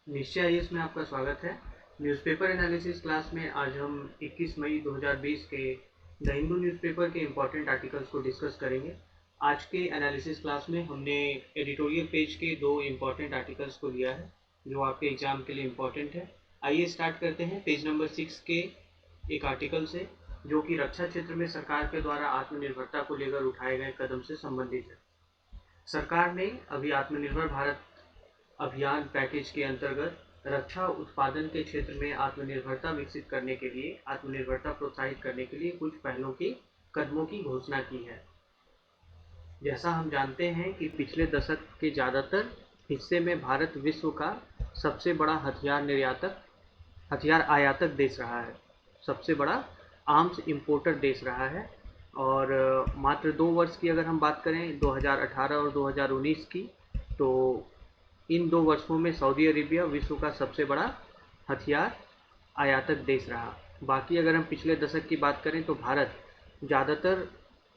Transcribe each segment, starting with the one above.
निश्चय ही इसमें आपका स्वागत है। न्यूज़पेपर एनालिसिस क्लास में आज हम 21 मई 2020 के द हिंदू न्यूज़पेपर के इम्पोर्टेंट आर्टिकल्स को डिस्कस करेंगे। आज के एनालिसिस क्लास में हमने एडिटोरियल पेज के दो इम्पोर्टेंट आर्टिकल्स को लिया है जो आपके एग्जाम के लिए इम्पोर्टेंट है। आइए स्टार्ट करते हैं पेज नंबर 6 के एक आर्टिकल से, जो कि रक्षा क्षेत्र में सरकार के द्वारा आत्मनिर्भरता को लेकर उठाए गए कदम से संबंधित है। सरकार ने अभी आत्मनिर्भर भारत अभियान पैकेज के अंतर्गत रक्षा उत्पादन के क्षेत्र में आत्मनिर्भरता विकसित करने के लिए, आत्मनिर्भरता प्रोत्साहित करने के लिए कुछ पहलों की कदमों की घोषणा की है। जैसा हम जानते हैं कि पिछले दशक के ज़्यादातर हिस्से में भारत विश्व का सबसे बड़ा हथियार आयातक देश रहा है, सबसे बड़ा आर्म्स इंपोर्टर देश रहा है। और मात्र 2 वर्ष की अगर हम बात करें 2018 और 2019 की, तो इन 2 वर्षों में सऊदी अरेबिया विश्व का सबसे बड़ा हथियार आयातक देश रहा। बाकी अगर हम पिछले दशक की बात करें तो भारत ज़्यादातर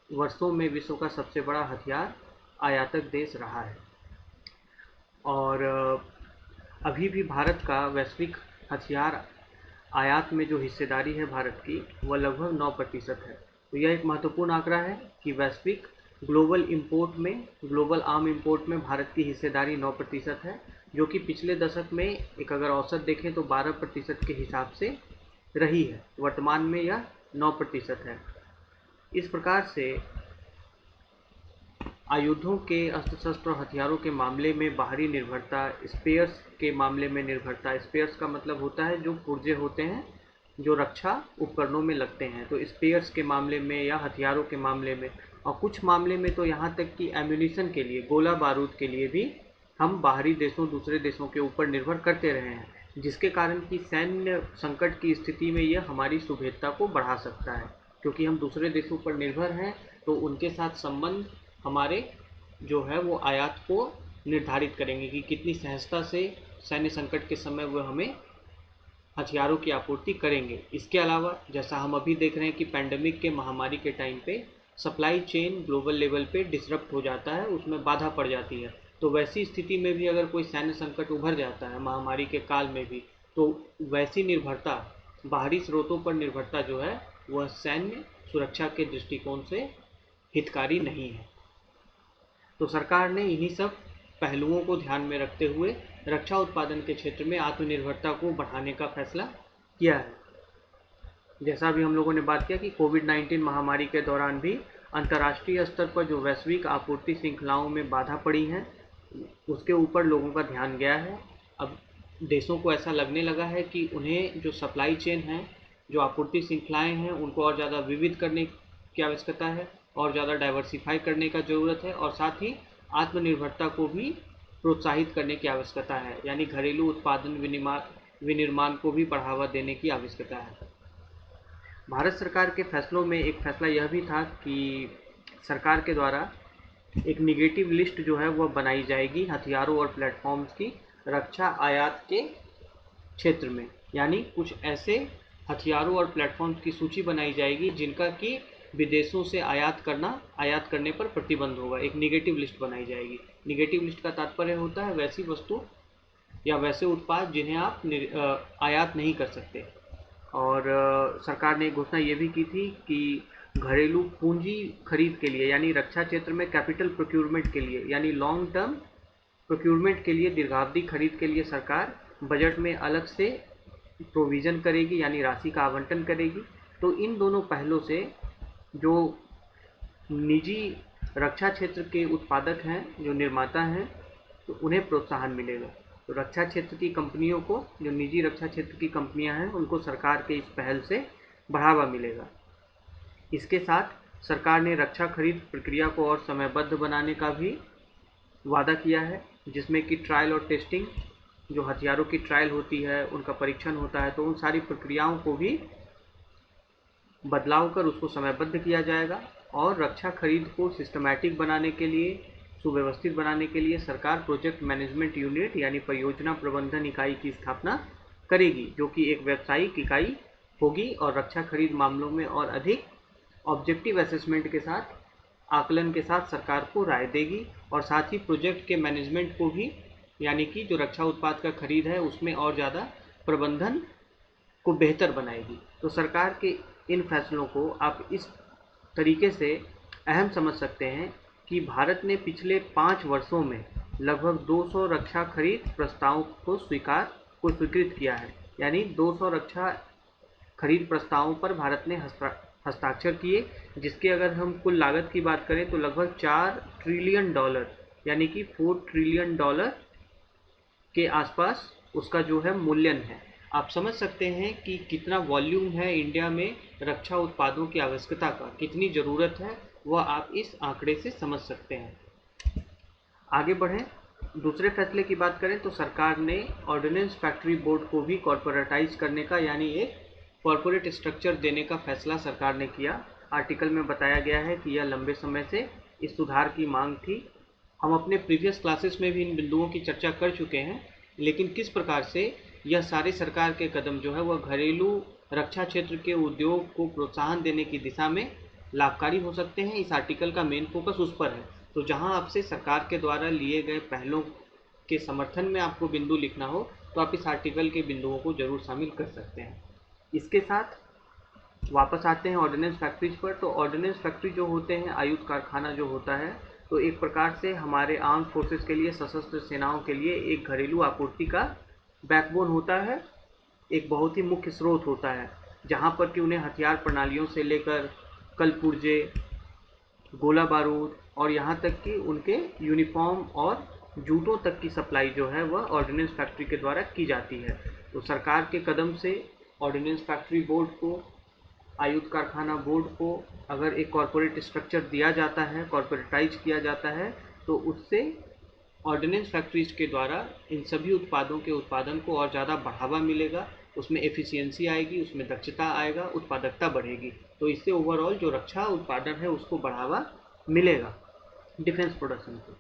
वर्षों में विश्व का सबसे बड़ा हथियार आयातक देश रहा है। और अभी भी भारत का वैश्विक हथियार आयात में जो हिस्सेदारी है भारत की, वह लगभग 9% है। तो यह एक महत्वपूर्ण आंकड़ा है कि वैश्विक ग्लोबल आर्म इंपोर्ट में भारत की हिस्सेदारी 9% है, जो कि पिछले दशक में एक अगर औसत देखें तो 12% के हिसाब से रही है। वर्तमान में यह 9% है। इस प्रकार से आयुधों के, अस्त्र शस्त्र और हथियारों के मामले में बाहरी निर्भरता, स्पेयर्स के मामले में निर्भरता, स्पेयर्स का मतलब होता है जो पुर्जे होते हैं जो रक्षा उपकरणों में लगते हैं, तो स्पेयर्स के मामले में या हथियारों के मामले में, और कुछ मामले में तो यहाँ तक कि एम्यूनिशन के लिए, गोला बारूद के लिए भी हम बाहरी देशों, दूसरे देशों के ऊपर निर्भर करते रहे हैं, जिसके कारण कि सैन्य संकट की स्थिति में यह हमारी सुभेद्यता को बढ़ा सकता है। क्योंकि हम दूसरे देशों पर निर्भर हैं तो उनके साथ संबंध हमारे जो है वो आयात को निर्धारित करेंगे कि कितनी सहजता से सैन्य संकट के समय वो हमें हथियारों की आपूर्ति करेंगे। इसके अलावा जैसा हम अभी देख रहे हैं कि पैंडेमिक के, महामारी के टाइम पे सप्लाई चेन ग्लोबल लेवल पे डिसरप्ट हो जाता है, उसमें बाधा पड़ जाती है। तो वैसी स्थिति में भी अगर कोई सैन्य संकट उभर जाता है महामारी के काल में भी, तो वैसी निर्भरता, बाहरी स्रोतों पर निर्भरता जो है वह सैन्य सुरक्षा के दृष्टिकोण से हितकारी नहीं है। तो सरकार ने इन्हीं सब पहलुओं को ध्यान में रखते हुए रक्षा उत्पादन के क्षेत्र में आत्मनिर्भरता को बढ़ाने का फैसला किया है। जैसा भी हम लोगों ने बात किया कि कोविड-19 महामारी के दौरान भी अंतर्राष्ट्रीय स्तर पर जो वैश्विक आपूर्ति श्रृंखलाओं में बाधा पड़ी है, उसके ऊपर लोगों का ध्यान गया है। अब देशों को ऐसा लगने लगा है कि उन्हें जो सप्लाई चेन है, जो आपूर्ति श्रृंखलाएं हैं, उनको और ज़्यादा विविध करने की आवश्यकता है, और ज़्यादा डाइवर्सिफाई करने का ज़रूरत है, और साथ ही आत्मनिर्भरता को भी प्रोत्साहित करने की आवश्यकता है, यानी घरेलू उत्पादन विनिर्माण को भी बढ़ावा देने की आवश्यकता है। भारत सरकार के फैसलों में एक फैसला यह भी था कि सरकार के द्वारा एक निगेटिव लिस्ट जो है वह बनाई जाएगी हथियारों और प्लेटफॉर्म्स की रक्षा आयात के क्षेत्र में, यानी कुछ ऐसे हथियारों और प्लेटफॉर्म्स की सूची बनाई जाएगी जिनका कि विदेशों से आयात करने पर प्रतिबंध होगा। एक निगेटिव लिस्ट बनाई जाएगी। निगेटिव लिस्ट का तात्पर्य होता है वैसी वस्तु या वैसे उत्पाद जिन्हें आप आयात नहीं कर सकते। और सरकार ने घोषणा ये भी की थी कि घरेलू पूंजी खरीद के लिए, यानी रक्षा क्षेत्र में कैपिटल प्रोक्यूरमेंट के लिए, यानी लॉन्ग टर्म प्रोक्यूरमेंट के लिए, दीर्घावधि खरीद के लिए सरकार बजट में अलग से प्रोविज़न करेगी, यानी राशि का आवंटन करेगी। तो इन दोनों पहलों से जो निजी रक्षा क्षेत्र के उत्पादक हैं, जो निर्माता हैं, तो उन्हें प्रोत्साहन मिलेगा। तो रक्षा क्षेत्र की कंपनियों को, जो निजी रक्षा क्षेत्र की कंपनियां हैं, उनको सरकार के इस पहल से बढ़ावा मिलेगा। इसके साथ सरकार ने रक्षा खरीद प्रक्रिया को और समयबद्ध बनाने का भी वादा किया है, जिसमें कि ट्रायल और टेस्टिंग, जो हथियारों की ट्रायल होती है, उनका परीक्षण होता है, तो उन सारी प्रक्रियाओं को भी बदलाव कर उसको समयबद्ध किया जाएगा। और रक्षा खरीद को सिस्टमैटिक बनाने के लिए, सुव्यवस्थित बनाने के लिए सरकार प्रोजेक्ट मैनेजमेंट यूनिट यानी परियोजना प्रबंधन इकाई की स्थापना करेगी, जो कि एक व्यावसायिक इकाई होगी और रक्षा खरीद मामलों में और अधिक ऑब्जेक्टिव असेसमेंट के साथ, आकलन के साथ सरकार को राय देगी, और साथ ही प्रोजेक्ट के मैनेजमेंट को भी यानी कि जो रक्षा उत्पाद का खरीद है उसमें और ज़्यादा प्रबंधन को बेहतर बनाएगी। तो सरकार के इन फैसलों को आप इस तरीके से अहम समझ सकते हैं कि भारत ने पिछले 5 वर्षों में लगभग 200 रक्षा खरीद प्रस्तावों को स्वीकृत किया है। यानी 200 रक्षा खरीद प्रस्तावों पर भारत ने हस्ताक्षर किए, जिसकी अगर हम कुल लागत की बात करें तो लगभग $4 ट्रिलियन यानी कि $4 ट्रिलियन के आसपास उसका जो है मूल्यन है। आप समझ सकते हैं कि कितना वॉल्यूम है इंडिया में रक्षा उत्पादों की आवश्यकता का, कितनी ज़रूरत है वह आप इस आंकड़े से समझ सकते हैं। आगे बढ़ें, दूसरे फैसले की बात करें तो सरकार ने ऑर्डिनेंस फैक्ट्री बोर्ड को भी कॉर्पोरेटाइज करने का यानी एक कॉर्पोरेट स्ट्रक्चर देने का फैसला सरकार ने किया। आर्टिकल में बताया गया है कि यह लंबे समय से इस सुधार की मांग थी। हम अपने प्रीवियस क्लासेस में भी इन बिंदुओं की चर्चा कर चुके हैं, लेकिन किस प्रकार से यह सारे सरकार के कदम जो है वह घरेलू रक्षा क्षेत्र के उद्योग को प्रोत्साहन देने की दिशा में लाभकारी हो सकते हैं, इस आर्टिकल का मेन फोकस उस पर है। तो जहां आपसे सरकार के द्वारा लिए गए पहलों के समर्थन में आपको बिंदु लिखना हो तो आप इस आर्टिकल के बिंदुओं को जरूर शामिल कर सकते हैं। इसके साथ वापस आते हैं ऑर्डिनेंस फैक्ट्रीज पर। तो ऑर्डिनेंस फैक्ट्री जो होते हैं, आयुध कारखाना जो होता है, तो एक प्रकार से हमारे आर्म फोर्सेस के लिए, सशस्त्र सेनाओं के लिए एक घरेलू आपूर्ति का बैकबोन होता है, एक बहुत ही मुख्य स्रोत होता है, जहां पर कि उन्हें हथियार प्रणालियों से लेकर कल पुर्जे, गोला बारूद और यहाँ तक कि उनके यूनिफॉर्म और जूतों तक की सप्लाई जो है वह ऑर्डिनेंस फैक्ट्री के द्वारा की जाती है। तो सरकार के कदम से ऑर्डिनेंस फैक्ट्री बोर्ड को, आयुध कारखाना बोर्ड को अगर एक कॉरपोरेट स्ट्रक्चर दिया जाता है, कॉरपोरेटाइज किया जाता है, तो उससे ऑर्डिनेंस फैक्ट्रीज के द्वारा इन सभी उत्पादों के उत्पादन को और ज़्यादा बढ़ावा मिलेगा, उसमें एफिशिएंसी आएगी, उसमें दक्षता आएगा, उत्पादकता बढ़ेगी। तो इससे ओवरऑल जो रक्षा उत्पादन है उसको बढ़ावा मिलेगा, डिफेंस प्रोडक्शन को।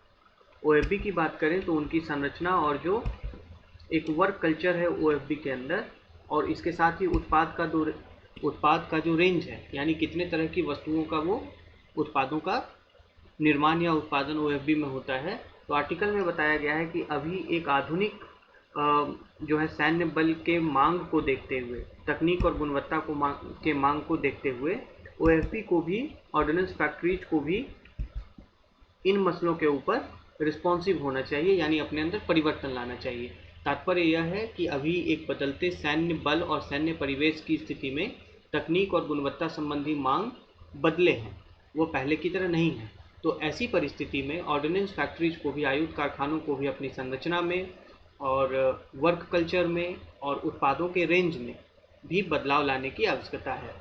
ओएफबी की बात करें तो उनकी संरचना और जो एक वर्क कल्चर है ओएफबी के अंदर, और इसके साथ ही उत्पाद का जो रेंज है, यानी कितने तरह की वस्तुओं का वो उत्पादों का निर्माण या उत्पादन ओएफबी में होता है। तो आर्टिकल में बताया गया है कि अभी एक आधुनिक जो है सैन्य बल के मांग को देखते हुए, तकनीक और गुणवत्ता को मांग को देखते हुए ओएफबी को भी, ऑर्डिनेंस फैक्ट्रीज को भी इन मसलों के ऊपर रिस्पॉन्सिव होना चाहिए, यानी अपने अंदर परिवर्तन लाना चाहिए। तात्पर्य यह है कि अभी एक बदलते सैन्य बल और सैन्य परिवेश की स्थिति में तकनीक और गुणवत्ता संबंधी मांग बदले हैं, वो पहले की तरह नहीं है। तो ऐसी परिस्थिति में ऑर्डिनेंस फैक्ट्रीज को भी, आयुध कारखानों को भी अपनी संरचना में और वर्क कल्चर में और उत्पादों के रेंज में भी बदलाव लाने की आवश्यकता है।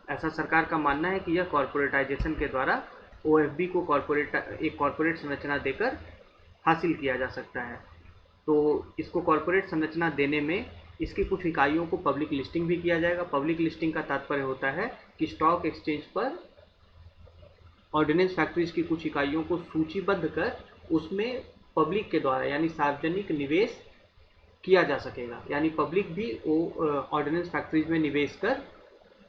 ऐसा सरकार का मानना है कि यह कॉर्पोरेटाइजेशन के द्वारा ओएफबी को एक कॉर्पोरेट संरचना देकर हासिल किया जा सकता है। तो इसको कॉर्पोरेट संरचना देने में इसकी कुछ इकाइयों को पब्लिक लिस्टिंग भी किया जाएगा। पब्लिक लिस्टिंग का तात्पर्य होता है कि स्टॉक एक्सचेंज पर ऑर्डिनेंस फैक्ट्रीज की कुछ इकाइयों को सूचीबद्ध कर उसमें पब्लिक के द्वारा यानी सार्वजनिक निवेश किया जा सकेगा, यानी पब्लिक भी ऑर्डिनेंस फैक्ट्रीज में निवेश कर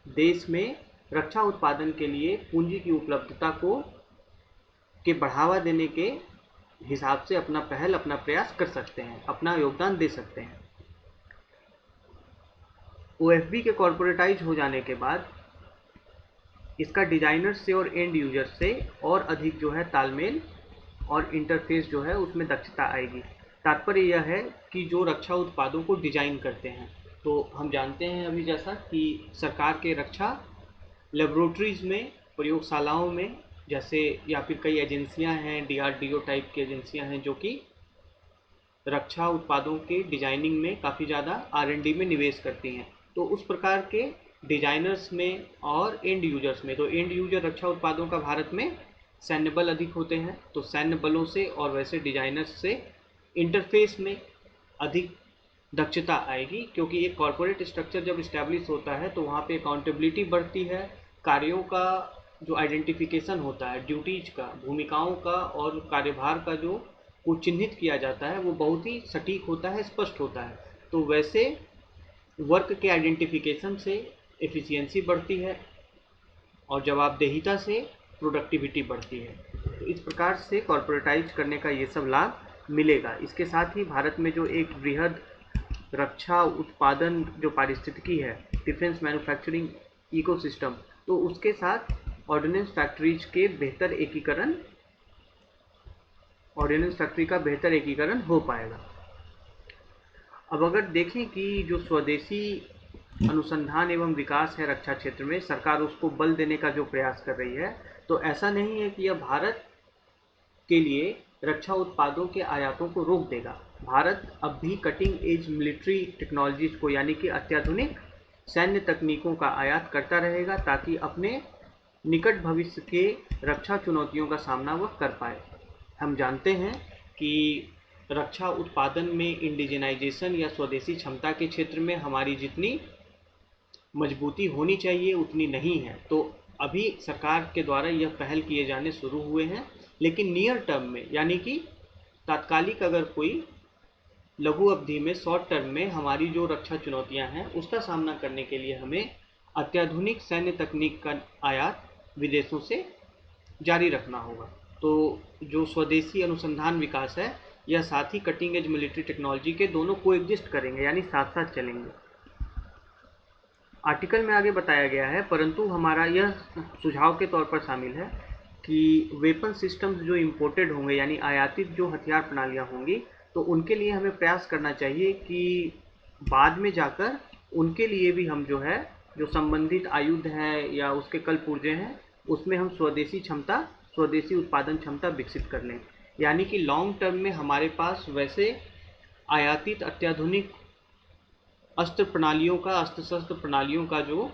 देश में रक्षा उत्पादन के लिए पूंजी की उपलब्धता के बढ़ावा देने के हिसाब से अपना प्रयास कर सकते हैं, अपना योगदान दे सकते हैं। ओएफबी के कॉर्पोरेटाइज हो जाने के बाद इसका डिजाइनर से और एंड यूजर से और अधिक जो है तालमेल और इंटरफेस जो है उसमें दक्षता आएगी। तात्पर्य यह है कि जो रक्षा उत्पादों को डिजाइन करते हैं, तो हम जानते हैं अभी जैसा कि सरकार के रक्षा लेबोरेटरीज में, प्रयोगशालाओं में, जैसे या फिर कई एजेंसियां हैं, डीआरडीओ टाइप की एजेंसियां हैं जो कि रक्षा उत्पादों के डिजाइनिंग में काफ़ी ज़्यादा आर&डी में निवेश करती हैं। तो उस प्रकार के डिजाइनर्स में और एंड यूजर्स में, तो एंड यूजर रक्षा उत्पादों का भारत में सैन्य बल अधिक होते हैं, तो सैन्य बलों से और वैसे डिजाइनर्स से इंटरफेस में अधिक दक्षता आएगी, क्योंकि एक कॉर्पोरेट स्ट्रक्चर जब इस्टेब्लिश होता है तो वहाँ पे अकाउंटेबिलिटी बढ़ती है, कार्यों का जो आइडेंटिफिकेशन होता है, ड्यूटीज का, भूमिकाओं का और कार्यभार का जो को चिन्हित किया जाता है वो बहुत ही सटीक होता है, स्पष्ट होता है। तो वैसे वर्क के आइडेंटिफिकेशन से एफिशिएंसी बढ़ती है और जवाबदेहिता से प्रोडक्टिविटी बढ़ती है। तो इस प्रकार से कॉर्पोरेटाइज करने का ये सब लाभ मिलेगा। इसके साथ ही भारत में जो एक बृहद रक्षा उत्पादन जो पारिस्थितिकी है, डिफेंस मैन्युफैक्चरिंग इकोसिस्टम, तो उसके साथ ऑर्डिनेंस फैक्ट्रीज के बेहतर एकीकरण ऑर्डिनेंस फैक्ट्री का बेहतर एकीकरण हो पाएगा। अब अगर देखें कि जो स्वदेशी अनुसंधान एवं विकास है रक्षा क्षेत्र में, सरकार उसको बल देने का जो प्रयास कर रही है, तो ऐसा नहीं है कि यह भारत के लिए रक्षा उत्पादों के आयातों को रोक देगा। भारत अब भी कटिंग एज मिलिट्री टेक्नोलॉजीज को, यानी कि अत्याधुनिक सैन्य तकनीकों का आयात करता रहेगा, ताकि अपने निकट भविष्य के रक्षा चुनौतियों का सामना वह कर पाए। हम जानते हैं कि रक्षा उत्पादन में इंडिजिनाइजेशन या स्वदेशी क्षमता के क्षेत्र में हमारी जितनी मजबूती होनी चाहिए उतनी नहीं है। तो अभी सरकार के द्वारा यह पहल किए जाने शुरू हुए हैं, लेकिन नियर टर्म में, यानी कि तात्कालिक अगर कोई लघु अवधि में, शॉर्ट टर्म में हमारी जो रक्षा चुनौतियां हैं उसका सामना करने के लिए हमें अत्याधुनिक सैन्य तकनीक का आयात विदेशों से जारी रखना होगा। तो जो स्वदेशी अनुसंधान विकास है, यह साथ ही कटिंग एज मिलिट्री टेक्नोलॉजी के दोनों कोएग्जिस्ट करेंगे, यानी साथ साथ चलेंगे। आर्टिकल में आगे बताया गया है, परंतु हमारा यह सुझाव के तौर पर शामिल है कि वेपन सिस्टम्स जो इंपोर्टेड होंगे, यानी आयातित जो हथियार प्रणालियां होंगी, तो उनके लिए हमें प्रयास करना चाहिए कि बाद में जाकर उनके लिए भी हम जो संबंधित आयुध हैं या उसके कल पुर्जे हैं, उसमें हम स्वदेशी उत्पादन क्षमता विकसित कर लें। यानी कि लॉन्ग टर्म में हमारे पास वैसे आयातित अत्याधुनिक अस्त्र शस्त्र प्रणालियों का जो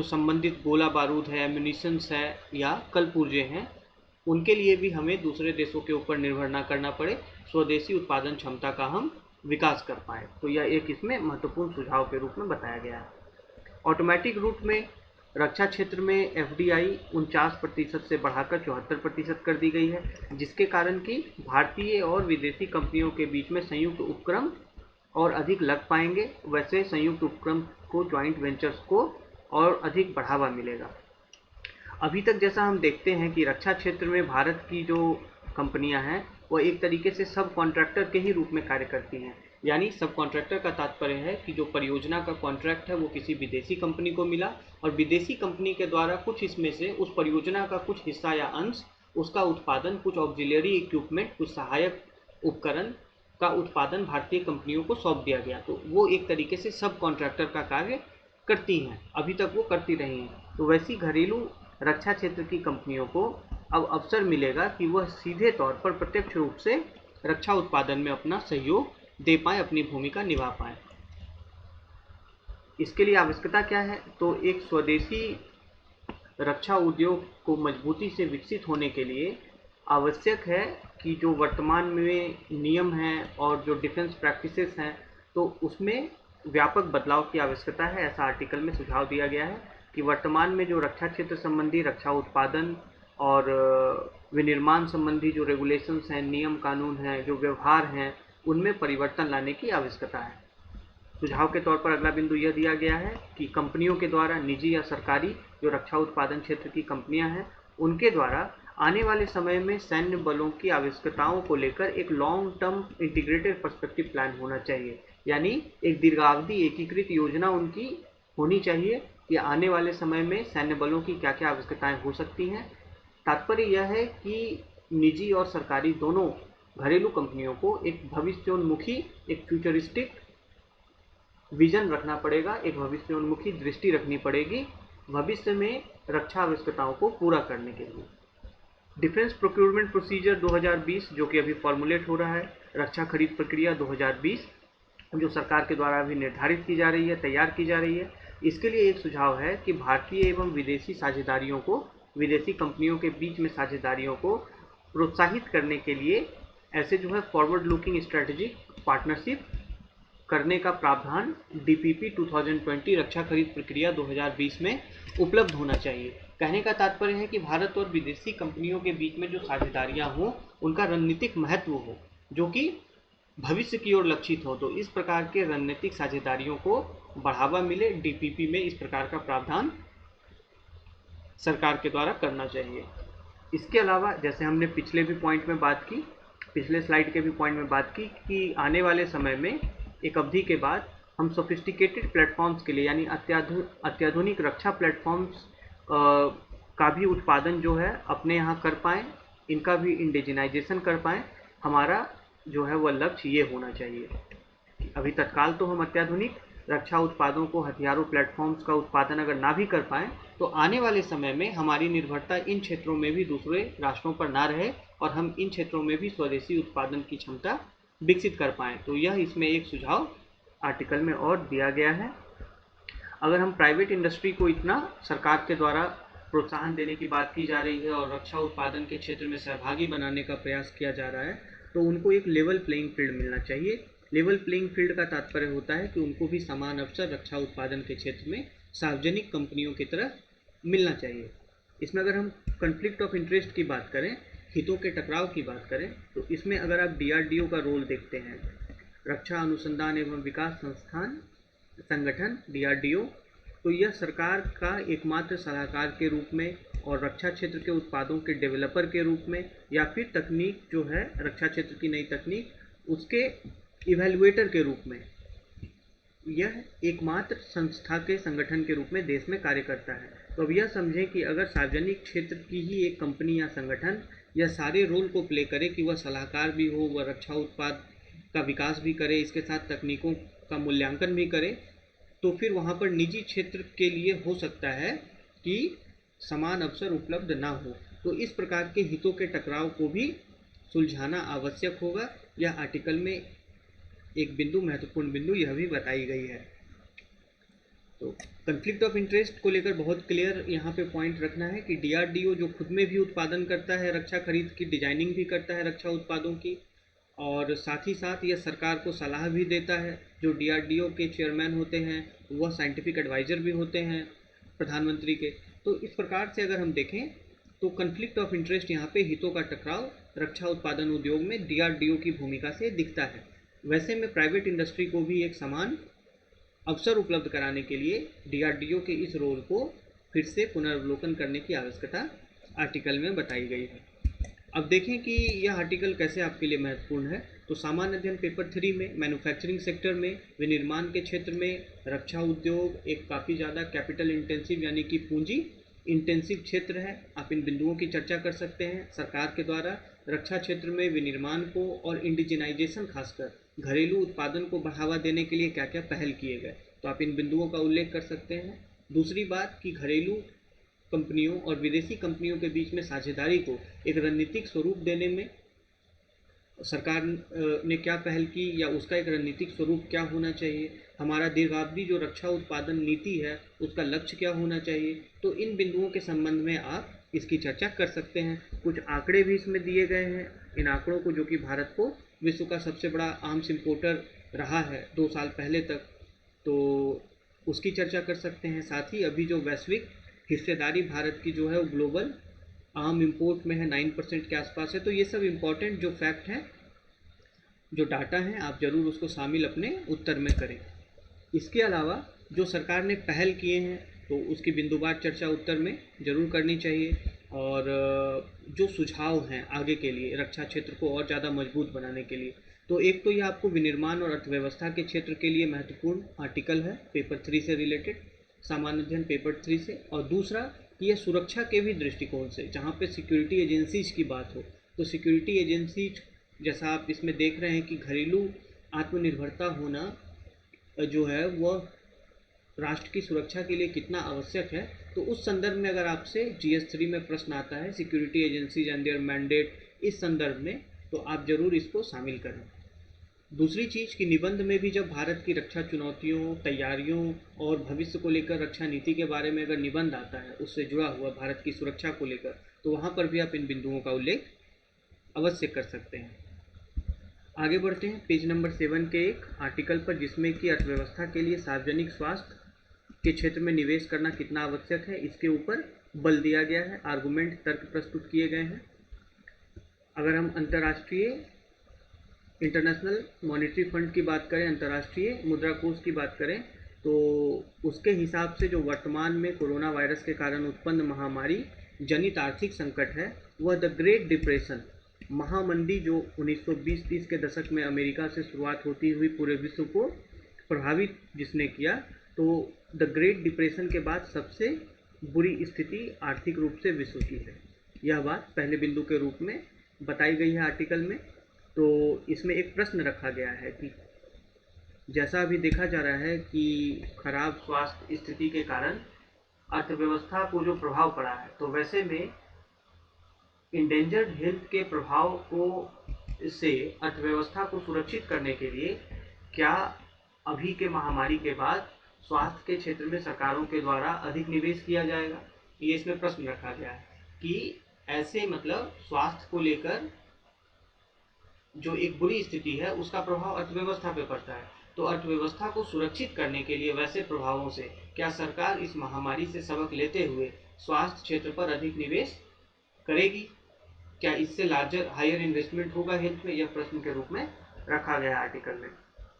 संबंधित गोला बारूद है, एम्यूनिशंस है या कल पुर्जे हैं, उनके लिए भी हमें दूसरे देशों के ऊपर निर्भर ना करना पड़े, स्वदेशी उत्पादन क्षमता का हम विकास कर पाए। तो यह एक इसमें महत्वपूर्ण सुझाव के रूप में बताया गया है। ऑटोमेटिक रूट में रक्षा क्षेत्र में FDI 49% से बढ़ाकर 74% कर दी गई है, जिसके कारण कि भारतीय और विदेशी कंपनियों के बीच में संयुक्त उपक्रम और अधिक लग पाएंगे। वैसे संयुक्त उपक्रम को, ज्वाइंट वेंचर्स को और अधिक बढ़ावा मिलेगा। अभी तक जैसा हम देखते हैं कि रक्षा क्षेत्र में भारत की जो कंपनियां हैं वह एक तरीके से सब कॉन्ट्रैक्टर के ही रूप में कार्य करती हैं। यानी सब कॉन्ट्रैक्टर का तात्पर्य है कि जो परियोजना का कॉन्ट्रैक्ट है वो किसी विदेशी कंपनी को मिला, और विदेशी कंपनी के द्वारा कुछ इसमें से उस परियोजना का कुछ हिस्सा या अंश, उसका उत्पादन, कुछ ऑक्सिलरी इक्विपमेंट, कुछ सहायक उपकरण का उत्पादन भारतीय कंपनियों को सौंप दिया गया। तो वो एक तरीके से सब कॉन्ट्रैक्टर का कार्य करती हैं, अभी तक वो करती रही हैं। तो वैसी घरेलू रक्षा क्षेत्र की कंपनियों को अब अवसर मिलेगा कि वह सीधे तौर पर प्रत्यक्ष रूप से रक्षा उत्पादन में अपना सहयोग दे पाएँ, अपनी भूमिका निभा पाएँ। इसके लिए आवश्यकता क्या है? तो एक स्वदेशी रक्षा उद्योग को मजबूती से विकसित होने के लिए आवश्यक है कि जो वर्तमान में नियम हैं और जो डिफेंस प्रैक्टिसेस हैं, तो उसमें व्यापक बदलाव की आवश्यकता है। ऐसा आर्टिकल में सुझाव दिया गया है कि वर्तमान में जो रक्षा क्षेत्र संबंधी, रक्षा उत्पादन और विनिर्माण संबंधी जो रेगुलेशंस हैं, नियम कानून हैं, जो व्यवहार हैं, उनमें परिवर्तन लाने की आवश्यकता है। सुझाव के तौर पर अगला बिंदु यह दिया गया है कि कंपनियों के द्वारा, निजी या सरकारी जो रक्षा उत्पादन क्षेत्र की कंपनियां हैं, उनके द्वारा आने वाले समय में सैन्य बलों की आवश्यकताओं को लेकर एक long term integrated perspective plan होना चाहिए। यानी एक दीर्घावधि एकीकृत योजना उनकी होनी चाहिए कि आने वाले समय में सैन्य बलों की क्या क्या आवश्यकताएं हो सकती हैं। तात्पर्य यह है कि निजी और सरकारी दोनों घरेलू कंपनियों को एक भविष्योन्मुखी, एक फ्यूचरिस्टिक विजन रखना पड़ेगा, एक भविष्योन्मुखी दृष्टि रखनी पड़ेगी भविष्य में रक्षा आवश्यकताओं को पूरा करने के लिए। डिफेंस प्रोक्योरमेंट प्रोसीजर 2020 जो कि अभी फॉर्मुलेट हो रहा है, रक्षा खरीद प्रक्रिया 2020 जो सरकार के द्वारा अभी निर्धारित की जा रही है, तैयार की जा रही है। इसके लिए एक सुझाव है कि भारतीय एवं विदेशी साझेदारियों को, विदेशी कंपनियों के बीच में साझेदारियों को प्रोत्साहित करने के लिए ऐसे फॉरवर्ड लुकिंग स्ट्रेटेजिक पार्टनरशिप करने का प्रावधान DPP 2020 रक्षा खरीद प्रक्रिया 2020 में उपलब्ध होना चाहिए। कहने का तात्पर्य है कि भारत और विदेशी कंपनियों के बीच में जो साझेदारियां हों, उनका रणनीतिक महत्व हो, जो कि भविष्य की ओर लक्षित हो। तो इस प्रकार के रणनीतिक साझेदारियों को बढ़ावा मिले, DPP में इस प्रकार का प्रावधान सरकार के द्वारा करना चाहिए। इसके अलावा, जैसे हमने पिछले भी पॉइंट में बात की पिछले स्लाइड के भी पॉइंट में बात की कि आने वाले समय में एक अवधि के बाद हम सोफिस्टिकेटेड प्लेटफॉर्म्स के लिए यानी अत्याधुनिक रक्षा प्लेटफॉर्म्स का भी उत्पादन जो है अपने यहाँ कर पाएँ, इनका भी इंडिजिनाइजेशन कर पाएँ। हमारा जो है वह लक्ष्य ये होना चाहिए। अभी तत्काल तो हम अत्याधुनिक रक्षा उत्पादों को, हथियारों प्लेटफॉर्म्स का उत्पादन अगर ना भी कर पाएँ तो आने वाले समय में हमारी निर्भरता इन क्षेत्रों में भी दूसरे राष्ट्रों पर ना रहे और हम इन क्षेत्रों में भी स्वदेशी उत्पादन की क्षमता विकसित कर पाएँ। तो यह इसमें एक सुझाव आर्टिकल में और दिया गया है। अगर हम प्राइवेट इंडस्ट्री को इतना सरकार के द्वारा प्रोत्साहन देने की बात की जा रही है और रक्षा उत्पादन के क्षेत्र में सहभागी बनाने का प्रयास किया जा रहा है, तो उनको एक लेवल प्लेइंग फील्ड मिलना चाहिए। लेवल प्लेइंग फील्ड का तात्पर्य होता है कि उनको भी समान अवसर रक्षा उत्पादन के क्षेत्र में सार्वजनिक कंपनियों की तरह मिलना चाहिए। इसमें अगर हम कन्फ्लिक्ट ऑफ इंटरेस्ट की बात करें, हितों के टकराव की बात करें, तो इसमें अगर आप डीआरडीओ का रोल देखते हैं, रक्षा अनुसंधान एवं विकास संस्थान संगठन डीआरडीओ, तो यह सरकार का एकमात्र सलाहकार के रूप में और रक्षा क्षेत्र के उत्पादों के डेवलपर के रूप में या फिर तकनीक जो है रक्षा क्षेत्र की नई तकनीक उसके इवैल्यूएटर के रूप में यह एकमात्र संस्था के संगठन के रूप में देश में कार्य करता है। तो अब यह समझें कि अगर सार्वजनिक क्षेत्र की ही एक कंपनी या संगठन यह सारे रोल को प्ले करे कि वह सलाहकार भी हो, वह रक्षा उत्पाद का विकास भी करे, इसके साथ तकनीकों का मूल्यांकन भी करे, तो फिर वहाँ पर निजी क्षेत्र के लिए हो सकता है कि समान अवसर उपलब्ध ना हो। तो इस प्रकार के हितों के टकराव को भी सुलझाना आवश्यक होगा। यह आर्टिकल में एक बिंदु, महत्वपूर्ण बिंदु यह भी बताई गई है। तो कन्फ्लिक्ट ऑफ इंटरेस्ट को लेकर बहुत क्लियर यहाँ पे पॉइंट रखना है कि डीआरडीओ जो खुद में भी उत्पादन करता है, रक्षा खरीद की डिजाइनिंग भी करता है रक्षा उत्पादों की, और साथ ही साथ यह सरकार को सलाह भी देता है। जो डीआरडीओ के चेयरमैन होते हैं वह साइंटिफिक एडवाइज़र भी होते हैं प्रधानमंत्री के। तो इस प्रकार से अगर हम देखें तो कन्फ्लिक्ट ऑफ इंटरेस्ट यहाँ पे हितों का टकराव रक्षा उत्पादन उद्योग में डीआरडीओ की भूमिका से दिखता है। वैसे में प्राइवेट इंडस्ट्री को भी एक समान अवसर उपलब्ध कराने के लिए डीआरडीओ के इस रोल को फिर से पुनर्वलोकन करने की आवश्यकता आर्टिकल में बताई गई है। अब देखें कि यह आर्टिकल कैसे आपके लिए महत्वपूर्ण है। तो सामान्य अध्ययन पेपर 3 में मैन्युफैक्चरिंग सेक्टर में, विनिर्माण के क्षेत्र में रक्षा उद्योग एक काफ़ी ज़्यादा कैपिटल इंटेंसिव यानी कि पूंजी इंटेंसिव क्षेत्र है। आप इन बिंदुओं की चर्चा कर सकते हैं। सरकार के द्वारा रक्षा क्षेत्र में विनिर्माण को और इंडिजिनाइजेशन, खासकर घरेलू उत्पादन को बढ़ावा देने के लिए क्या क्या पहल किए गए, तो आप इन बिंदुओं का उल्लेख कर सकते हैं। दूसरी बात कि घरेलू कंपनियों और विदेशी कंपनियों के बीच में साझेदारी को एक रणनीतिक स्वरूप देने में सरकार ने क्या पहल की या उसका एक रणनीतिक स्वरूप क्या होना चाहिए, हमारा दीर्घावधि जो रक्षा उत्पादन नीति है उसका लक्ष्य क्या होना चाहिए। तो इन बिंदुओं के संबंध में आप इसकी चर्चा कर सकते हैं। कुछ आंकड़े भी इसमें दिए गए हैं। इन आंकड़ों को, जो कि भारत को विश्व का सबसे बड़ा आर्म्स इंपोर्टर रहा है 2 साल पहले तक, तो उसकी चर्चा कर सकते हैं। साथ ही अभी जो वैश्विक हिस्सेदारी भारत की जो है वो ग्लोबल आर्म इंपोर्ट में है 9% के आसपास है। तो ये सब इम्पॉर्टेंट जो फैक्ट हैं, जो डाटा हैं, आप ज़रूर उसको शामिल अपने उत्तर में करें। इसके अलावा जो सरकार ने पहल किए हैं तो उसकी बिंदुवार चर्चा उत्तर में ज़रूर करनी चाहिए। और जो सुझाव हैं आगे के लिए रक्षा क्षेत्र को और ज़्यादा मजबूत बनाने के लिए, तो एक तो ये आपको विनिर्माण और अर्थव्यवस्था के क्षेत्र के लिए महत्वपूर्ण आर्टिकल है पेपर 3 से रिलेटेड, सामान्य अध्ययन पेपर 3 से। और दूसरा कि यह सुरक्षा के भी दृष्टिकोण से, जहाँ पे सिक्योरिटी एजेंसीज की बात हो, तो सिक्योरिटी एजेंसीज जैसा आप इसमें देख रहे हैं कि घरेलू आत्मनिर्भरता होना जो है वह राष्ट्र की सुरक्षा के लिए कितना आवश्यक है। तो उस संदर्भ में अगर आपसे GS3 में प्रश्न आता है security agencies and there mandate, इस संदर्भ में, तो आप ज़रूर इसको शामिल करें। दूसरी चीज़ कि निबंध में भी जब भारत की रक्षा चुनौतियों, तैयारियों और भविष्य को लेकर रक्षा नीति के बारे में अगर निबंध आता है उससे जुड़ा हुआ भारत की सुरक्षा को लेकर, तो वहाँ पर भी आप इन बिंदुओं का उल्लेख अवश्य कर सकते हैं। आगे बढ़ते हैं पेज नंबर 7 के एक आर्टिकल पर, जिसमें कि अर्थव्यवस्था के लिए सार्वजनिक स्वास्थ्य के क्षेत्र में निवेश करना कितना आवश्यक है, इसके ऊपर बल दिया गया है। आर्गूमेंट, तर्क प्रस्तुत किए गए हैं। अगर हम अंतर्राष्ट्रीय इंटरनेशनल मॉनेटरी फंड की बात करें, अंतर्राष्ट्रीय मुद्रा कोष की बात करें, तो उसके हिसाब से जो वर्तमान में कोरोना वायरस के कारण उत्पन्न महामारी जनित आर्थिक संकट है वह द ग्रेट डिप्रेशन महामंदी जो 1920-30 के दशक में अमेरिका से शुरुआत होती हुई पूरे विश्व को प्रभावित जिसने किया, तो द ग्रेट डिप्रेशन के बाद सबसे बुरी स्थिति आर्थिक रूप से विश्व की है। यह बात पहले बिंदु के रूप में बताई गई है आर्टिकल में। तो इसमें एक प्रश्न रखा गया है कि जैसा अभी देखा जा रहा है कि खराब स्वास्थ्य स्थिति के कारण अर्थव्यवस्था को जो प्रभाव पड़ा है, तो वैसे में इंडेंजर्ड हेल्थ के प्रभाव को से अर्थव्यवस्था को सुरक्षित करने के लिए क्या अभी के महामारी के बाद स्वास्थ्य के क्षेत्र में सरकारों के द्वारा अधिक निवेश किया जाएगा, ये इसमें प्रश्न रखा गया है कि ऐसे मतलब स्वास्थ्य को लेकर जो एक बुरी स्थिति है उसका प्रभाव अर्थव्यवस्था पे पड़ता है, तो अर्थव्यवस्था को सुरक्षित करने के लिए वैसे प्रभावों से क्या सरकार इस महामारी से सबक लेते हुए स्वास्थ्य क्षेत्र पर अधिक निवेश करेगी, क्या इससे लार्जर हायर इन्वेस्टमेंट होगा हेल्थ में, यह प्रश्न के रूप में रखा गया आर्टिकल में।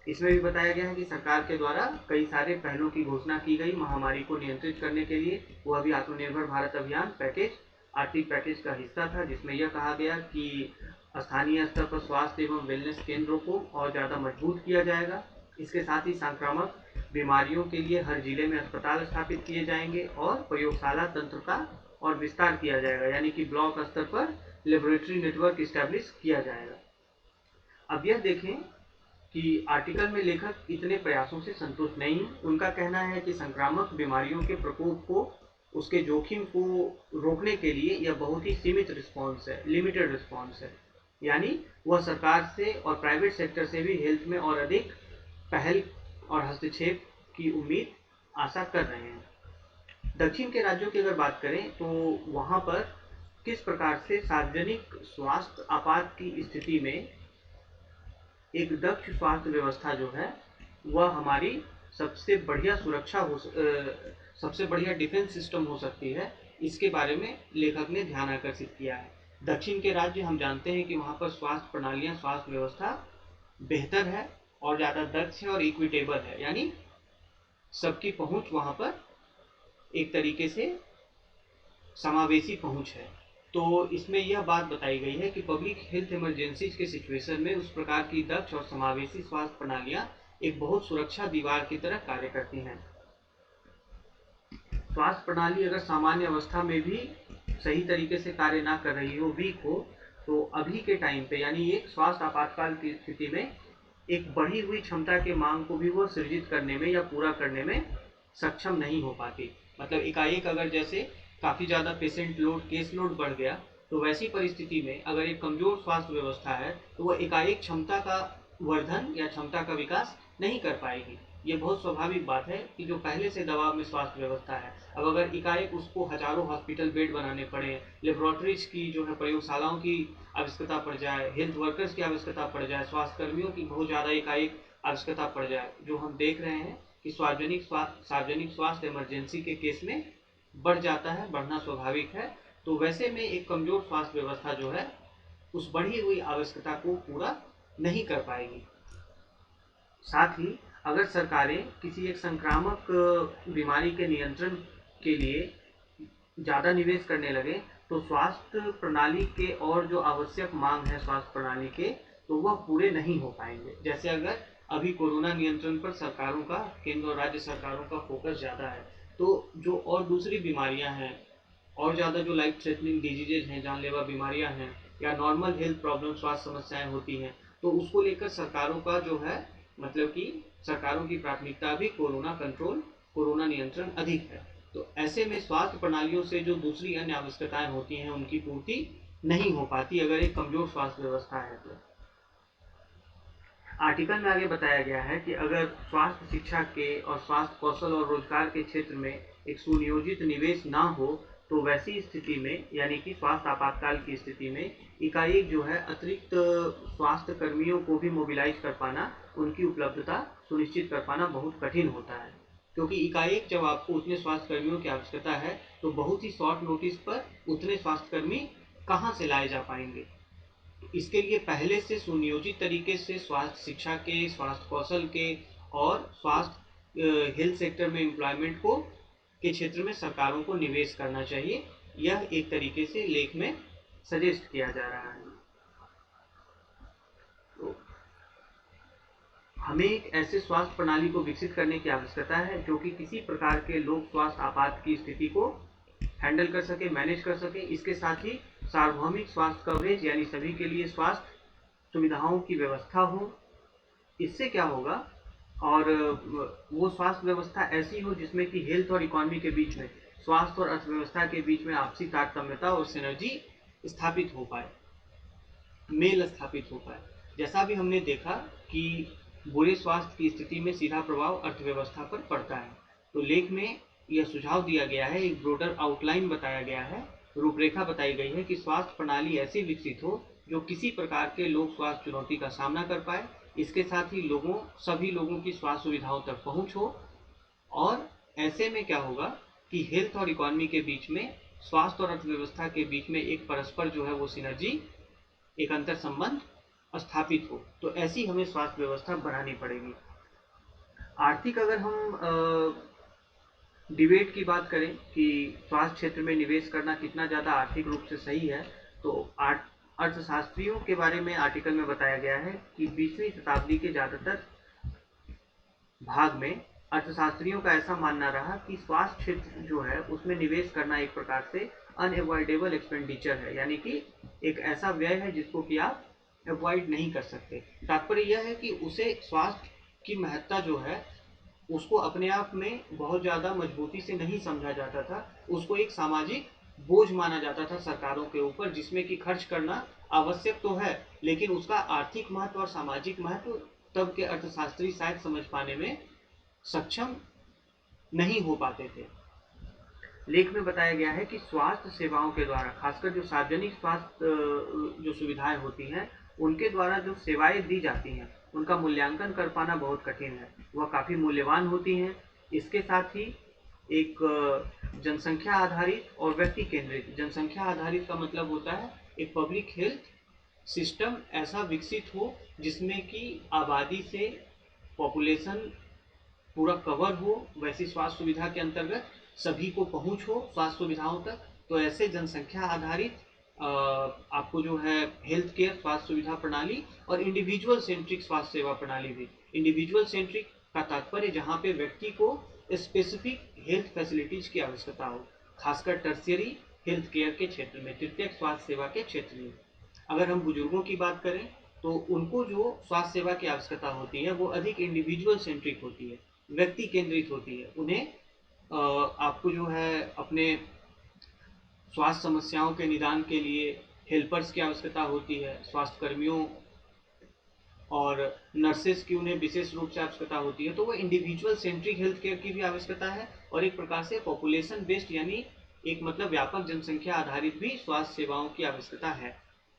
इसमें भी बताया गया है कि सरकार के द्वारा कई सारे पहलों की घोषणा की गई महामारी को नियंत्रित करने के लिए। वह भी आत्मनिर्भर भारत अभियान पैकेज आर्थिक पैकेज का हिस्सा था, जिसमें यह कहा गया कि स्थानीय स्तर पर स्वास्थ्य एवं वेलनेस केंद्रों को और ज़्यादा मजबूत किया जाएगा। इसके साथ ही संक्रामक बीमारियों के लिए हर जिले में अस्पताल स्थापित किए जाएंगे और प्रयोगशाला तंत्र का और विस्तार किया जाएगा, यानी कि ब्लॉक स्तर पर लेबोरेटरी नेटवर्क इस्टेब्लिश किया जाएगा। अब यह देखें कि आर्टिकल में लेखक इतने प्रयासों से संतुष्ट नहीं है। उनका कहना है कि संक्रामक बीमारियों के प्रकोप को, उसके जोखिम को रोकने के लिए यह बहुत ही सीमित रिस्पॉन्स है, लिमिटेड रिस्पॉन्स है, यानी वह सरकार से और प्राइवेट सेक्टर से भी हेल्थ में और अधिक पहल और हस्तक्षेप की उम्मीद आशा कर रहे हैं। दक्षिण के राज्यों की अगर बात करें तो वहाँ पर किस प्रकार से सार्वजनिक स्वास्थ्य आपात की स्थिति में एक दक्ष स्वास्थ्य व्यवस्था जो है वह हमारी सबसे बढ़िया सुरक्षा हो, सबसे बढ़िया डिफेंस सिस्टम हो सकती है, इसके बारे में लेखक ने ध्यान आकर्षित किया है। दक्षिण के राज्य हम जानते हैं कि वहाँ पर स्वास्थ्य प्रणालियाँ, स्वास्थ्य व्यवस्था बेहतर है और ज़्यादा दक्ष है और इक्विटेबल है, यानी सबकी पहुँच वहाँ पर एक तरीके से समावेशी पहुँच है। तो इसमें यह बात बताई गई है कि पब्लिक हेल्थ इमरजेंसीज के सिचुएशन में उस प्रकार की दक्ष और समावेशी स्वास्थ्य प्रणालियाँ एक बहुत सुरक्षा दीवार की तरह कार्य करती हैं। स्वास्थ्य प्रणाली अगर सामान्य अवस्था में भी सही तरीके से कार्य ना कर रही हो, वीक हो, तो अभी के टाइम पे यानी एक स्वास्थ्य आपातकाल की स्थिति में एक बढ़ी हुई क्षमता के मांग को भी वो सृजित करने में या पूरा करने में सक्षम नहीं हो पाती। मतलब एकाएक अगर जैसे काफ़ी ज़्यादा पेशेंट लोड, केस लोड बढ़ गया, तो वैसी परिस्थिति में अगर एक कमज़ोर स्वास्थ्य व्यवस्था है तो वह एकाएक क्षमता का वर्धन या क्षमता का विकास नहीं कर पाएगी। ये बहुत स्वाभाविक बात है कि जो पहले से दबाव में स्वास्थ्य व्यवस्था है, अब अगर एकाएक उसको हजारों हॉस्पिटल बेड बनाने पड़े, लेबोरेटरीज की जो है प्रयोगशालाओं की आवश्यकता पड़ जाए, हेल्थ वर्कर्स की आवश्यकता पड़ जाए, स्वास्थ्य कर्मियों की बहुत ज़्यादा एकाएक आवश्यकता पड़ जाए, जो हम देख रहे हैं कि सार्वजनिक स्वास्थ्य इमरजेंसी के केस में बढ़ जाता है, बढ़ना स्वाभाविक है। तो वैसे में एक कमजोर स्वास्थ्य व्यवस्था जो है उस बढ़ी हुई आवश्यकता को पूरा नहीं कर पाएगी। साथ ही अगर सरकारें किसी एक संक्रामक बीमारी के नियंत्रण के लिए ज़्यादा निवेश करने लगे तो स्वास्थ्य प्रणाली के और जो आवश्यक मांग है स्वास्थ्य प्रणाली के, तो वह पूरे नहीं हो पाएंगे। जैसे अगर अभी कोरोना नियंत्रण पर सरकारों का, केंद्र और राज्य सरकारों का फोकस ज़्यादा है, तो जो और दूसरी बीमारियां हैं और ज़्यादा जो लाइफ थ्रेटनिंग डिजीजेज हैं, जानलेवा बीमारियां हैं या नॉर्मल हेल्थ प्रॉब्लम, स्वास्थ्य समस्याएं होती हैं, तो उसको लेकर सरकारों का जो है मतलब कि सरकारों की प्राथमिकता भी कोरोना कंट्रोल, कोरोना नियंत्रण अधिक है। तो ऐसे में स्वास्थ्य प्रणालियों से जो दूसरी अन्य आवश्यकताएं होती हैं उनकी पूर्ति नहीं हो पाती अगर एक कमजोर स्वास्थ्य व्यवस्था है। तो आर्टिकल में आगे बताया गया है कि अगर स्वास्थ्य शिक्षा के और स्वास्थ्य कौशल और रोजगार के क्षेत्र में एक सुनियोजित निवेश ना हो तो वैसी स्थिति में, यानी कि स्वास्थ्य आपातकाल की स्थिति में, एकाएक जो है अतिरिक्त स्वास्थ्य कर्मियों को भी मोबिलाइज कर पाना, उनकी उपलब्धता सुनिश्चित कर पाना बहुत कठिन होता है। क्योंकि एकाएक जब आपको उतने स्वास्थ्य कर्मियों की आवश्यकता है तो बहुत ही शॉर्ट नोटिस पर उतने स्वास्थ्य कर्मी कहाँ से लाए जा पाएंगे। इसके लिए पहले से सुनियोजित तरीके से स्वास्थ्य शिक्षा के, स्वास्थ्य कौशल के और स्वास्थ्य हेल्थ सेक्टर में एम्प्लॉयमेंट को के क्षेत्र में सरकारों को निवेश करना चाहिए। यह एक तरीके से लेख में सजेस्ट किया जा रहा है। हमें एक ऐसे स्वास्थ्य प्रणाली को विकसित करने की आवश्यकता है जो कि किसी प्रकार के लोक स्वास्थ्य आपात की स्थिति को हैंडल कर सके, मैनेज कर सके। इसके साथ ही सार्वभौमिक स्वास्थ्य कवरेज यानी सभी के लिए स्वास्थ्य सुविधाओं की व्यवस्था हो। इससे क्या होगा, और वो स्वास्थ्य व्यवस्था ऐसी हो जिसमें कि हेल्थ और इकोनॉमी के बीच में, स्वास्थ्य और अर्थव्यवस्था के बीच में आपसी तारतम्यता और सिनर्जी स्थापित हो पाए, मेल स्थापित हो पाए। जैसा भी हमने देखा कि बुरे स्वास्थ्य की स्थिति में सीधा प्रभाव अर्थव्यवस्था पर पड़ता है। तो लेख में यह सुझाव दिया गया है, एक ब्रोडर आउटलाइन बताया गया है, रूपरेखा बताई गई है कि स्वास्थ्य प्रणाली ऐसी विकसित हो जो किसी प्रकार के लोक स्वास्थ्य चुनौती का सामना कर पाए। इसके साथ ही सभी लोगों की स्वास्थ्य सुविधाओं तक पहुंच हो, और ऐसे में क्या होगा कि हेल्थ और इकोनॉमी के बीच में, स्वास्थ्य और अर्थव्यवस्था के बीच में एक परस्पर जो है वो सिनर्जी, एक अंतर संबंध स्थापित हो। तो ऐसी हमें स्वास्थ्य व्यवस्था बनानी पड़ेगी। आर्थिक, अगर हम डिबेट की बात करें कि स्वास्थ्य क्षेत्र में निवेश करना कितना ज़्यादा आर्थिक रूप से सही है, तो अर्थशास्त्रियों के बारे में आर्टिकल में बताया गया है कि 20वीं शताब्दी के ज़्यादातर भाग में अर्थशास्त्रियों का ऐसा मानना रहा कि स्वास्थ्य क्षेत्र जो है उसमें निवेश करना एक प्रकार से अनएवॉइडेबल एक्सपेंडिचर है, यानी कि एक ऐसा व्यय है जिसको कि आप अवॉइड नहीं कर सकते। तात्पर्य यह है कि उसे, स्वास्थ्य की महत्ता जो है उसको अपने आप में बहुत ज़्यादा मजबूती से नहीं समझा जाता था। उसको एक सामाजिक बोझ माना जाता था सरकारों के ऊपर, जिसमें कि खर्च करना आवश्यक तो है, लेकिन उसका आर्थिक महत्व और सामाजिक महत्व तब के अर्थशास्त्री शायद समझ पाने में सक्षम नहीं हो पाते थे। लेख में बताया गया है कि स्वास्थ्य सेवाओं के द्वारा, खासकर जो सार्वजनिक स्वास्थ्य जो सुविधाएं होती हैं, उनके द्वारा जो सेवाएं दी जाती हैं उनका मूल्यांकन कर पाना बहुत कठिन है, वह काफ़ी मूल्यवान होती हैं। इसके साथ ही एक जनसंख्या आधारित और व्यक्ति केंद्रित, जनसंख्या आधारित का मतलब होता है एक पब्लिक हेल्थ सिस्टम ऐसा विकसित हो जिसमें कि आबादी से पॉपुलेशन पूरा कवर हो, वैसी स्वास्थ्य सुविधा के अंतर्गत सभी को पहुंच हो स्वास्थ्य सुविधाओं तक। तो ऐसे जनसंख्या आधारित आपको जो है हेल्थ केयर स्वास्थ्य सुविधा प्रणाली, और इंडिविजुअल सेंट्रिक स्वास्थ्य सेवा प्रणाली भी। इंडिविजुअल सेंट्रिक का तात्पर्य जहाँ पे व्यक्ति को स्पेसिफिक हेल्थ फैसिलिटीज की आवश्यकता हो, खासकर टर्शियरी हेल्थ केयर के क्षेत्र में, तृतीयक स्वास्थ्य सेवा के क्षेत्र में। अगर हम बुजुर्गों की बात करें तो उनको जो स्वास्थ्य सेवा की आवश्यकता होती है वो अधिक इंडिविजुअल सेंट्रिक होती है, व्यक्ति केंद्रित होती है। उन्हें आपको जो है अपने स्वास्थ्य समस्याओं के निदान के लिए हेल्पर्स की आवश्यकता होती है, स्वास्थ्य कर्मियों और नर्सेस की उन्हें विशेष रूप से आवश्यकता होती है। तो वो इंडिविजुअल सेंट्रिक हेल्थ केयर की भी आवश्यकता है, और एक प्रकार से पॉपुलेशन बेस्ड यानी एक मतलब व्यापक जनसंख्या आधारित भी स्वास्थ्य सेवाओं की आवश्यकता है।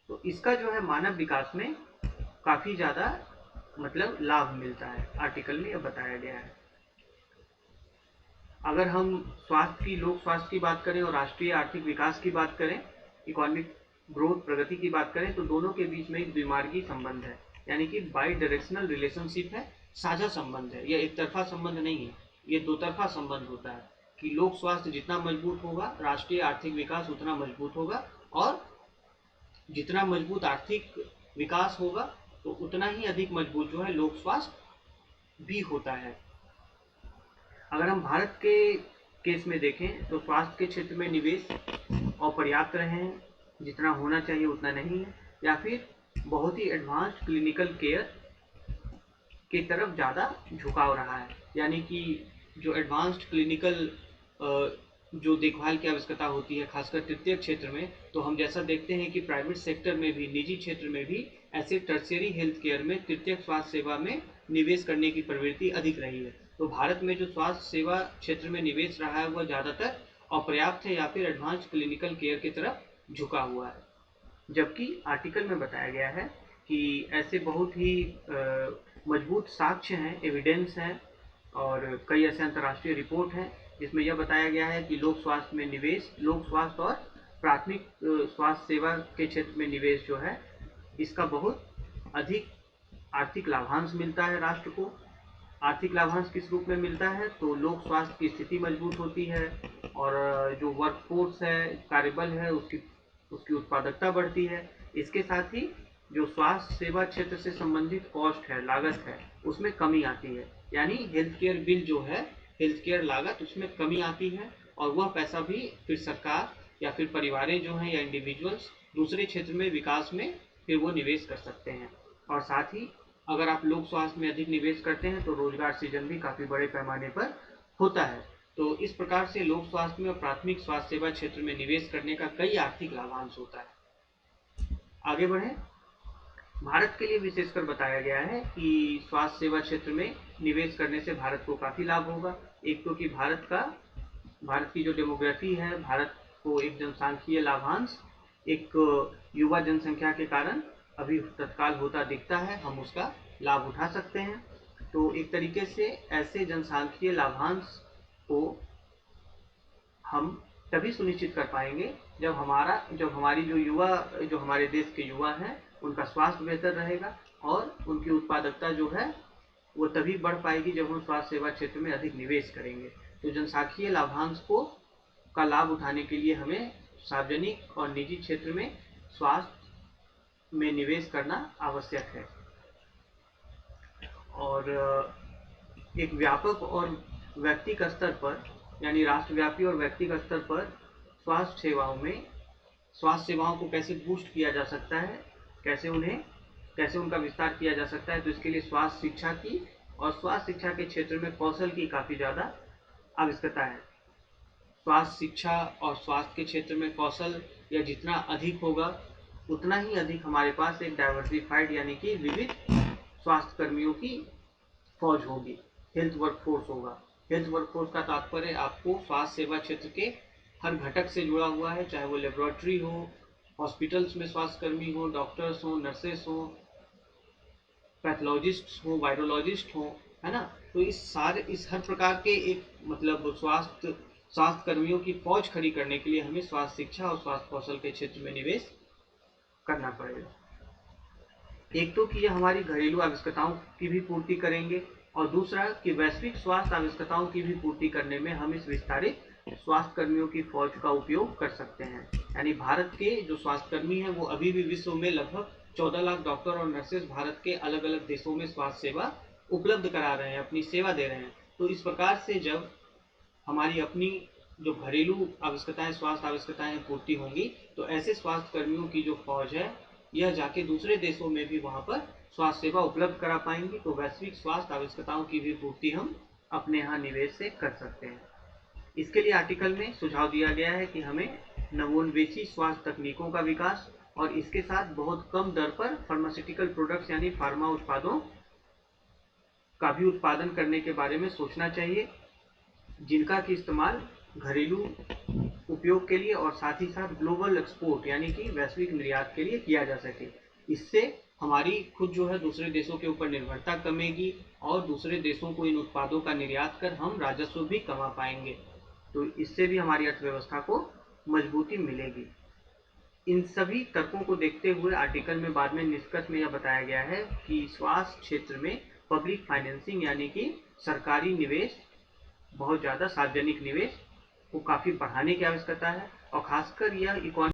तो इसका जो है मानव विकास में काफ़ी ज़्यादा मतलब लाभ मिलता है, आर्टिकल में यह बताया गया है। अगर हम स्वास्थ्य की, लोक स्वास्थ्य की बात करें और राष्ट्रीय आर्थिक विकास की बात करें, इकोनॉमिक ग्रोथ, प्रगति की बात करें, तो दोनों के बीच में एक द्विमार्गी संबंध है, यानी कि बाई डायरेक्शनल रिलेशनशिप है, साझा संबंध है। यह एक तरफा संबंध नहीं है, ये दो तरफा संबंध होता है कि लोक स्वास्थ्य जितना मजबूत होगा, राष्ट्रीय आर्थिक विकास उतना मजबूत होगा, और जितना मजबूत आर्थिक विकास होगा तो उतना ही अधिक मजबूत जो है लोक स्वास्थ्य भी होता है। अगर हम भारत के केस में देखें तो स्वास्थ्य के क्षेत्र में निवेश अपर्याप्त रहे हैं, जितना होना चाहिए उतना नहीं है, या फिर बहुत ही एडवांस्ड क्लिनिकल केयर की तरफ ज़्यादा झुकाव रहा है। यानी कि जो एडवांस्ड क्लिनिकल जो देखभाल की आवश्यकता होती है, खासकर तृतीयक क्षेत्र में, तो हम जैसा देखते हैं कि प्राइवेट सेक्टर में भी, निजी क्षेत्र में भी ऐसे टर्शियरी हेल्थ केयर में, तृतीयक स्वास्थ्य सेवा में निवेश करने की प्रवृत्ति अधिक रही है। तो भारत में जो स्वास्थ्य सेवा क्षेत्र में निवेश रहा है वह ज़्यादातर अपर्याप्त है या फिर एडवांस्ड क्लिनिकल केयर की तरफ झुका हुआ है। जबकि आर्टिकल में बताया गया है कि ऐसे बहुत ही मजबूत साक्ष्य हैं, एविडेंस हैं, और कई ऐसे अंतर्राष्ट्रीय रिपोर्ट हैं जिसमें यह बताया गया है कि लोक स्वास्थ्य में निवेश, लोक स्वास्थ्य और प्राथमिक स्वास्थ्य सेवा के क्षेत्र में निवेश जो है, इसका बहुत अधिक आर्थिक लाभांश मिलता है राष्ट्र को। आर्थिक लाभांश किस रूप में मिलता है, तो लोक स्वास्थ्य की स्थिति मजबूत होती है, और जो वर्कफोर्स है, कार्यबल है, उसकी उत्पादकता बढ़ती है। इसके साथ ही जो स्वास्थ्य सेवा क्षेत्र से संबंधित कॉस्ट है, लागत है, उसमें कमी आती है। यानी हेल्थ केयर बिल जो है, हेल्थ केयर लागत, उसमें कमी आती है और वह पैसा भी फिर सरकार या फिर परिवारें जो हैं या इंडिविजुअल्स दूसरे क्षेत्र में विकास में फिर वो निवेश कर सकते हैं। और साथ ही अगर आप लोक स्वास्थ्य में अधिक निवेश करते हैं तो रोजगार सृजन भी काफ़ी बड़े पैमाने पर होता है। तो इस प्रकार से लोक स्वास्थ्य में और प्राथमिक स्वास्थ्य सेवा क्षेत्र में निवेश करने का कई आर्थिक लाभांश होता है। आगे बढ़ें। भारत के लिए विशेषकर बताया गया है कि स्वास्थ्य सेवा क्षेत्र में निवेश करने से भारत को काफ़ी लाभ होगा। एक तो कि भारत की जो डेमोग्राफी है, भारत को एक जनसांख्यिकीय लाभांश एक युवा जनसंख्या के कारण अभी तत्काल होता दिखता है, हम उसका लाभ उठा सकते हैं। तो एक तरीके से ऐसे जनसांख्यिकीय लाभांश को हम तभी सुनिश्चित कर पाएंगे जब हमारी जो हमारे देश के युवा हैं उनका स्वास्थ्य बेहतर रहेगा और उनकी उत्पादकता जो है वो तभी बढ़ पाएगी जब हम स्वास्थ्य सेवा क्षेत्र में अधिक निवेश करेंगे। तो जनसांख्यिकीय लाभांश का लाभ उठाने के लिए हमें सार्वजनिक और निजी क्षेत्र में स्वास्थ्य में निवेश करना आवश्यक है। और एक व्यापक और व्यक्तिगत स्तर पर, यानी राष्ट्रव्यापी और व्यक्तिगत स्तर पर स्वास्थ्य सेवाओं को कैसे बूस्ट किया जा सकता है, कैसे उनका विस्तार किया जा सकता है। तो इसके लिए स्वास्थ्य शिक्षा के क्षेत्र में कौशल की काफ़ी ज़्यादा आवश्यकता है। स्वास्थ्य शिक्षा और स्वास्थ्य के क्षेत्र में कौशल या जितना अधिक होगा उतना ही अधिक हमारे पास एक डाइवर्सिफाइड यानी कि विविध स्वास्थ्य कर्मियों की फौज होगी, हेल्थ वर्कफोर्स होगा। हेल्थ वर्कफोर्स का तात्पर्य आपको स्वास्थ्य सेवा क्षेत्र के हर घटक से जुड़ा हुआ है, चाहे वो लेबोरेटरी हो, हॉस्पिटल्स में स्वास्थ्यकर्मी हो, डॉक्टर्स हो, नर्सेस हो, पैथोलॉजिस्ट हो, वायरोलॉजिस्ट हो, है ना। तो इस हर प्रकार के एक मतलब स्वास्थ्य कर्मियों की फौज खड़ी करने के लिए हमें स्वास्थ्य शिक्षा और स्वास्थ्य कौशल के क्षेत्र में निवेश करना पड़ेगा। एक तो कि यह हमारी घरेलू आवश्यकताओं की भी पूर्ति करेंगे और दूसरा कि वैश्विक स्वास्थ्य आवश्यकताओं की भी पूर्ति करने में हम इस विस्तारित स्वास्थ्य कर्मियों की फौज का उपयोग कर सकते हैं। यानी भारत के जो स्वास्थ्यकर्मी हैं वो अभी भी विश्व में लगभग 14 लाख डॉक्टर और नर्सेस भारत के अलग अलग देशों में स्वास्थ्य सेवा उपलब्ध करा रहे हैं, अपनी सेवा दे रहे हैं। तो इस प्रकार से जब हमारी अपनी जो घरेलू आवश्यकताएं, स्वास्थ्य आवश्यकताएं पूर्ति होंगी तो ऐसे स्वास्थ्य कर्मियों की जो फौज है यह जाके दूसरे देशों में भी वहां पर स्वास्थ्य सेवा उपलब्ध करा पाएंगी। तो वैश्विक स्वास्थ्य आवश्यकताओं की भी पूर्ति हम अपने यहाँ निवेश से कर सकते हैं। इसके लिए आर्टिकल में सुझाव दिया गया है कि हमें नवोन्वेषी स्वास्थ्य तकनीकों का विकास और इसके साथ बहुत कम दर पर फार्मास्यूटिकल प्रोडक्ट्स यानी फार्मा उत्पादों का भी उत्पादन करने के बारे में सोचना चाहिए, जिनका कि इस्तेमाल घरेलू उपयोग के लिए और साथ ही साथ ग्लोबल एक्सपोर्ट यानी कि वैश्विक निर्यात के लिए किया जा सके। इससे हमारी खुद जो है दूसरे देशों के ऊपर निर्भरता कमेगी और दूसरे देशों को इन उत्पादों का निर्यात कर हम राजस्व भी कमा पाएंगे। तो इससे भी हमारी अर्थव्यवस्था को मजबूती मिलेगी। इन सभी तर्कों को देखते हुए आर्टिकल में बाद में निष्कर्ष में यह बताया गया है कि स्वास्थ्य क्षेत्र में पब्लिक फाइनेंसिंग यानी कि सरकारी निवेश, बहुत ज़्यादा सार्वजनिक निवेश को काफ़ी बढ़ाने की आवश्यकता है और खासकर यह इकोनॉमी